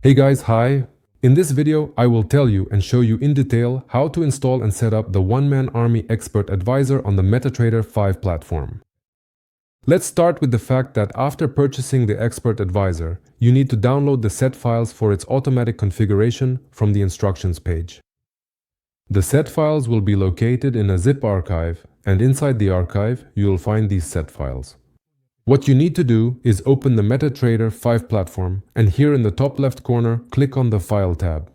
Hey guys, hi! In this video, I will tell you and show you in detail how to install and set up the One-Man Army Expert Advisor on the MetaTrader 5 platform. Let's start with the fact that after purchasing the Expert Advisor, you need to download the set files for its automatic configuration from the instructions page. The set files will be located in a zip archive, and inside the archive, you will find these set files. What you need to do is open the MetaTrader 5 platform, and here in the top left corner, click on the File tab.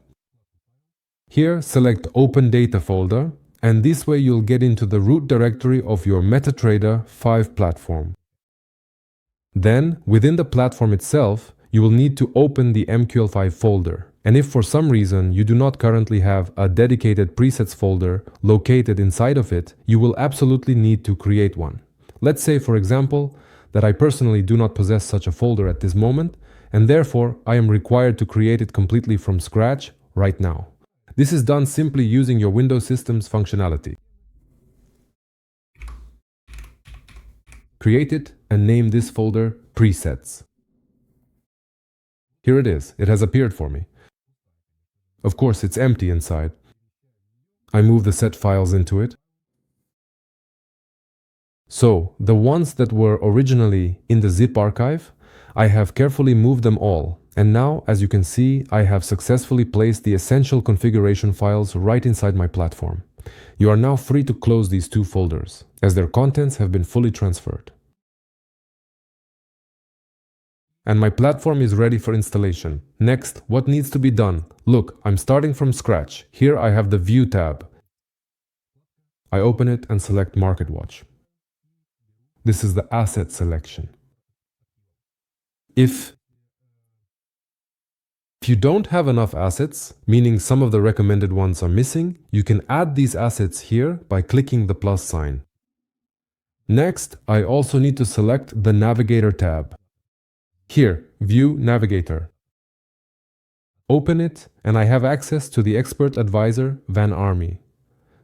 Here, select Open Data folder, and this way you'll get into the root directory of your MetaTrader 5 platform. Then, within the platform itself, you will need to open the MQL5 folder. And if for some reason you do not currently have a dedicated presets folder located inside of it, you will absolutely need to create one. Let's say, for example, that I personally do not possess such a folder at this moment, and therefore I am required to create it completely from scratch right now. This is done simply using your Windows Systems functionality. Create it and name this folder Presets. Here it is, it has appeared for me. Of course, it's empty inside. I move the set files into it. So, the ones that were originally in the zip archive, I have carefully moved them all, and now, as you can see, I have successfully placed the essential configuration files right inside my platform. You are now free to close these two folders, as their contents have been fully transferred. And my platform is ready for installation. Next, what needs to be done? Look, I'm starting from scratch. Here I have the View tab. I open it and select MarketWatch. This is the asset selection. If you don't have enough assets, meaning some of the recommended ones are missing, you can add these assets here by clicking the plus sign. Next, I also need to select the Navigator tab. Here, View Navigator. Open it, and I have access to the Expert Advisor Van Army.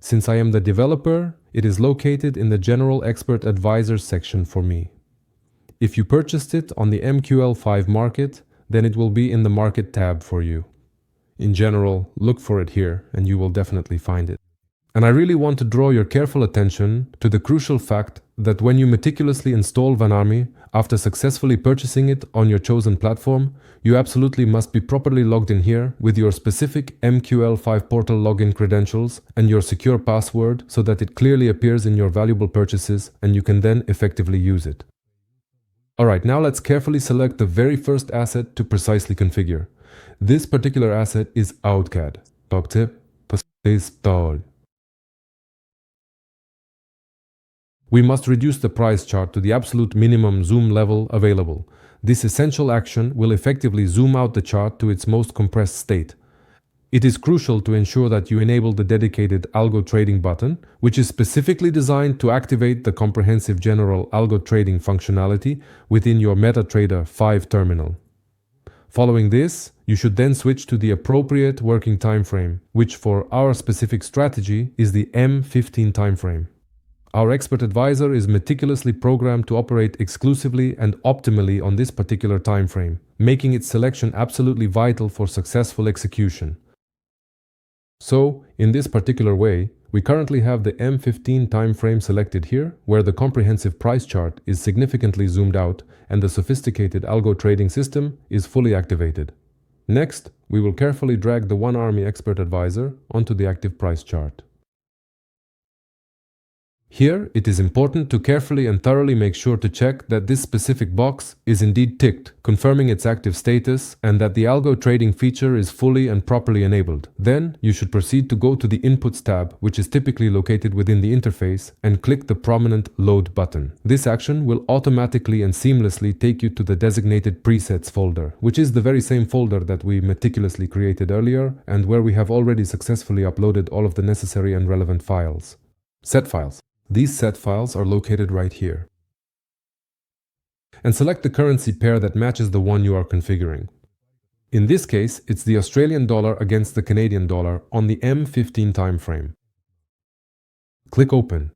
Since I am the developer, it is located in the General Expert Advisors section for me. If you purchased it on the MQL5 market, then it will be in the Market tab for you. In general, look for it here and you will definitely find it. And I really want to draw your careful attention to the crucial fact that when you meticulously install Van Army, after successfully purchasing it on your chosen platform, you absolutely must be properly logged in here with your specific MQL5 portal login credentials and your secure password so that it clearly appears in your valuable purchases and you can then effectively use it. Alright, now let's carefully select the very first asset to precisely configure. This particular asset is AutoCAD. We must reduce the price chart to the absolute minimum zoom level available. This essential action will effectively zoom out the chart to its most compressed state. It is crucial to ensure that you enable the dedicated Algo Trading button, which is specifically designed to activate the comprehensive general Algo Trading functionality within your MetaTrader 5 terminal. Following this, you should then switch to the appropriate working time frame, which for our specific strategy is the M15 timeframe. Our Expert Advisor is meticulously programmed to operate exclusively and optimally on this particular time frame, making its selection absolutely vital for successful execution. So, in this particular way, we currently have the M15 time frame selected here, where the comprehensive price chart is significantly zoomed out and the sophisticated Algo Trading system is fully activated. Next, we will carefully drag the One Army Expert Advisor onto the active price chart. Here, it is important to carefully and thoroughly make sure to check that this specific box is indeed ticked, confirming its active status and that the Algo Trading feature is fully and properly enabled. Then, you should proceed to go to the Inputs tab, which is typically located within the interface, and click the prominent Load button. This action will automatically and seamlessly take you to the designated Presets folder, which is the very same folder that we meticulously created earlier and where we have already successfully uploaded all of the necessary and relevant files. Set files. These set files are located right here. And select the currency pair that matches the one you are configuring. In this case, it's the Australian dollar against the Canadian dollar on the M15 time frame. Click Open.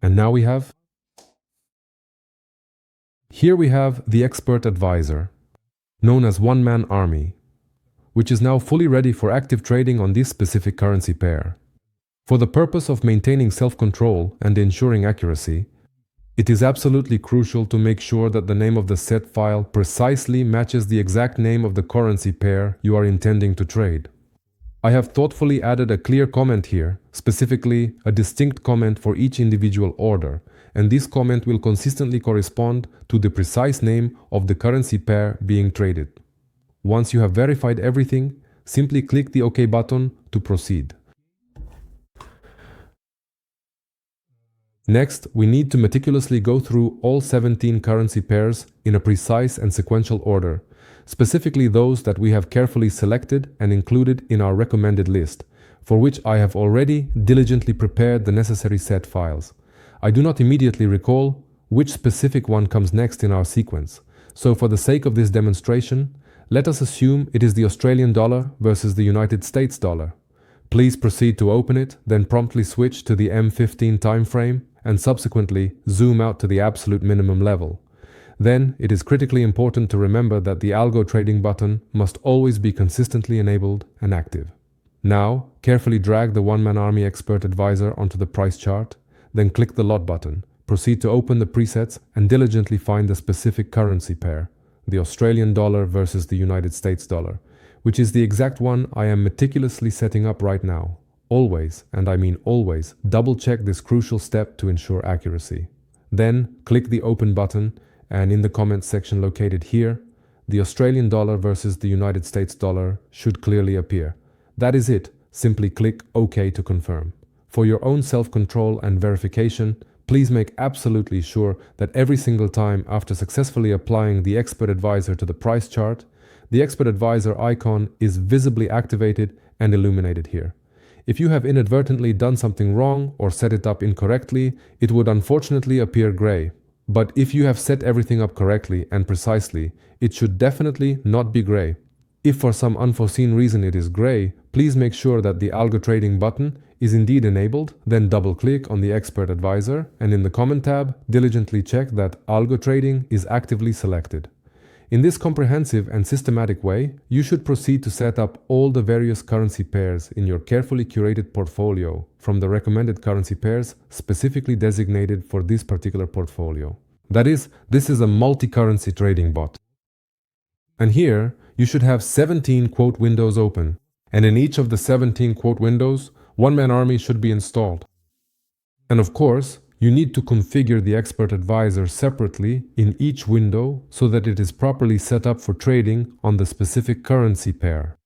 And now we have Here we have the Expert Advisor. known as one-man army, which is now fully ready for active trading on this specific currency pair. For the purpose of maintaining self-control and ensuring accuracy, it is absolutely crucial to make sure that the name of the set file precisely matches the exact name of the currency pair you are intending to trade. I have thoughtfully added a clear comment here, specifically a distinct comment for each individual order, and this comment will consistently correspond to the precise name of the currency pair being traded. Once you have verified everything, simply click the OK button to proceed. Next, we need to meticulously go through all 17 currency pairs in a precise and sequential order, specifically those that we have carefully selected and included in our recommended list, for which I have already diligently prepared the necessary set files. I do not immediately recall which specific one comes next in our sequence, so for the sake of this demonstration, let us assume it is the Australian dollar versus the United States dollar. Please proceed to open it, then promptly switch to the M15 timeframe and subsequently zoom out to the absolute minimum level. Then, it is critically important to remember that the Algo Trading button must always be consistently enabled and active. Now, carefully drag the One-Man Army Expert Advisor onto the price chart, then click the Lot button. Proceed to open the presets and diligently find the specific currency pair, the Australian dollar versus the United States dollar, which is the exact one I am meticulously setting up right now. Always, and I mean always, double-check this crucial step to ensure accuracy. Then, click the Open button, and in the comments section located here, the Australian dollar versus the United States dollar should clearly appear. That is it. Simply click OK to confirm. For your own self-control and verification, please make absolutely sure that every single time after successfully applying the Expert Advisor to the price chart, the Expert Advisor icon is visibly activated and illuminated here. If you have inadvertently done something wrong or set it up incorrectly, it would unfortunately appear gray. But if you have set everything up correctly and precisely, it should definitely not be gray. If for some unforeseen reason it is gray, please make sure that the Algo Trading button is indeed enabled, then double-click on the Expert Advisor and in the Comment tab, diligently check that Algo Trading is actively selected. In this comprehensive and systematic way, you should proceed to set up all the various currency pairs in your carefully curated portfolio from the recommended currency pairs specifically designated for this particular portfolio. That is, this is a multi-currency trading bot. And here, you should have 17 quote windows open, and in each of the 17 quote windows, One-Man Army should be installed. And of course, you need to configure the Expert Advisor separately in each window so that it is properly set up for trading on the specific currency pair.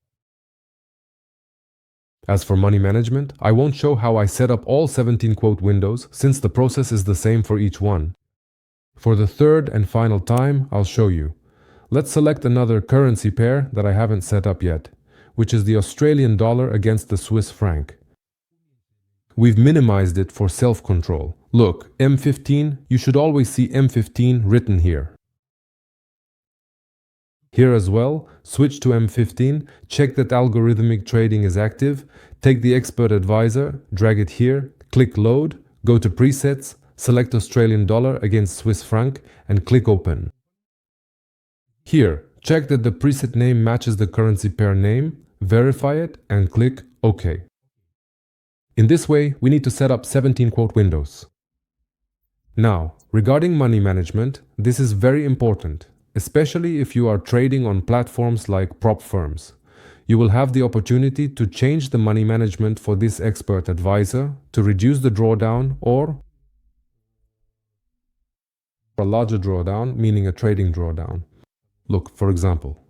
As for money management, I won't show how I set up all 17 quote windows since the process is the same for each one. For the third and final time, I'll show you. Let's select another currency pair that I haven't set up yet, which is the Australian dollar against the Swiss franc. We've minimized it for self-control. Look, M15, you should always see M15 written here. Here as well, switch to M15, check that algorithmic trading is active, take the Expert Advisor, drag it here, click Load, go to Presets, select Australian dollar against Swiss franc and click Open. Here, check that the preset name matches the currency pair name, verify it and click OK. In this way, we need to set up 17 quote windows. Now, regarding money management, this is very important, especially if you are trading on platforms like prop firms. You will have the opportunity to change the money management for this Expert Advisor to reduce the drawdown or a larger drawdown, meaning a trading drawdown. Look, for example,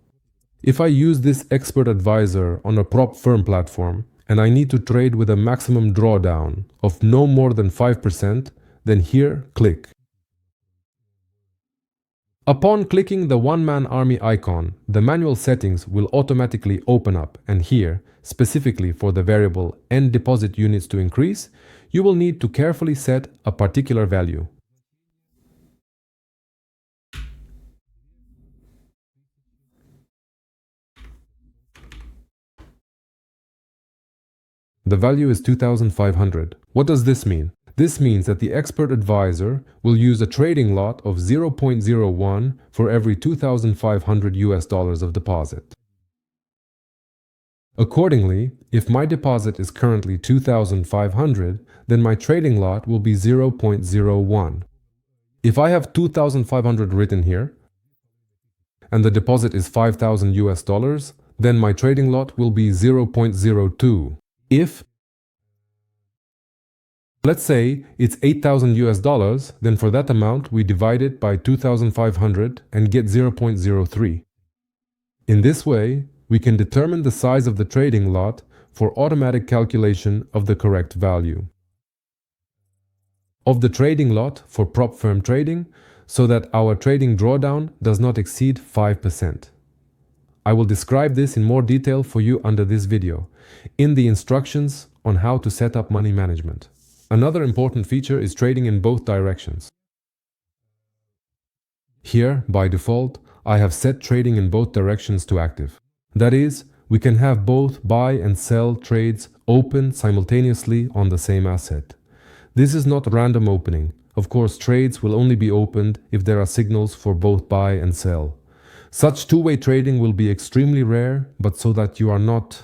if I use this Expert Advisor on a prop firm platform, and I need to trade with a maximum drawdown of no more than 5%, then here, click. Upon clicking the One-Man Army icon, the manual settings will automatically open up, and here, specifically for the variable end deposit units to increase, you will need to carefully set a particular value. The value is 2,500. What does this mean? This means that the expert advisor will use a trading lot of 0.01 for every $2,500 of deposit. Accordingly, if my deposit is currently $2,500, then my trading lot will be 0.01. If I have $2,500 written here, and the deposit is $5,000, then my trading lot will be 0.02. If, let's say, it's $8,000, then for that amount we divide it by 2,500 and get 0.03. In this way, we can determine the size of the trading lot for automatic calculation of the correct value of the trading lot for prop firm trading, so that our trading drawdown does not exceed 5%. I will describe this in more detail for you under this video, in the instructions on how to set up money management. Another important feature is trading in both directions. Here, by default, I have set trading in both directions to active. That is, we can have both buy and sell trades open simultaneously on the same asset. This is not random opening. Of course, trades will only be opened if there are signals for both buy and sell. Such two-way trading will be extremely rare, but so that you are not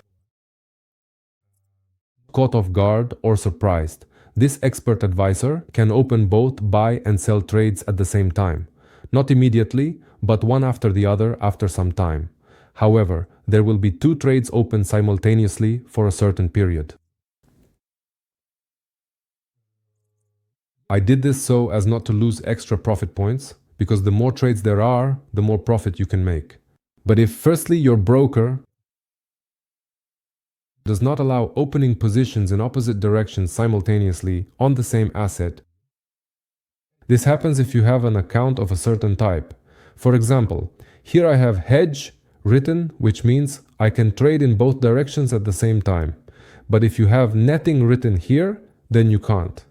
caught off guard or surprised, this expert advisor can open both buy and sell trades at the same time. Not immediately, but one after the other after some time. However, there will be two trades open simultaneously for a certain period. I did this so as not to lose extra profit points, because the more trades there are, the more profit you can make. But if firstly your broker does not allow opening positions in opposite directions simultaneously on the same asset, this happens if you have an account of a certain type. For example, here I have hedge written, which means I can trade in both directions at the same time. But if you have netting written here, then you can't.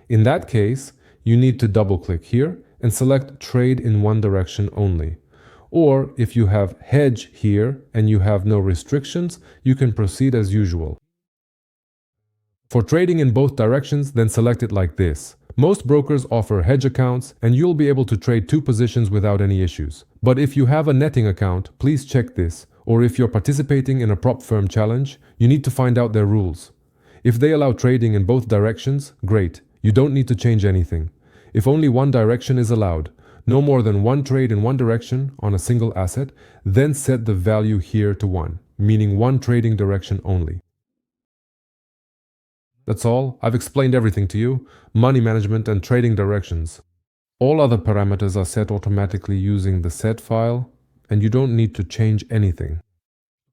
In that case, you need to double-click here and select trade in one direction only. Or if you have hedge here and you have no restrictions, you can proceed as usual. For trading in both directions, then select it like this. Most brokers offer hedge accounts and you'll be able to trade two positions without any issues. But if you have a netting account, please check this. Or if you're participating in a prop firm challenge, you need to find out their rules. If they allow trading in both directions, great. You don't need to change anything. If only one direction is allowed, no more than one trade in one direction on a single asset, then set the value here to 1, meaning one trading direction only. That's all. I've explained everything to you. Money management and trading directions. All other parameters are set automatically using the set file, and you don't need to change anything.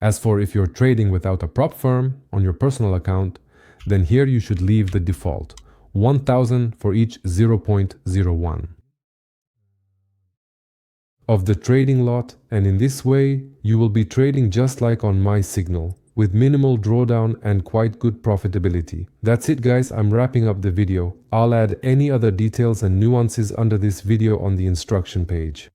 As for if you're trading without a prop firm on your personal account, then here you should leave the default, 1000 for each 0.01 of the trading lot, and in this way you will be trading just like on MySignal, with minimal drawdown and quite good profitability. That's it guys, I'm wrapping up the video. I'll add any other details and nuances under this video on the instruction page.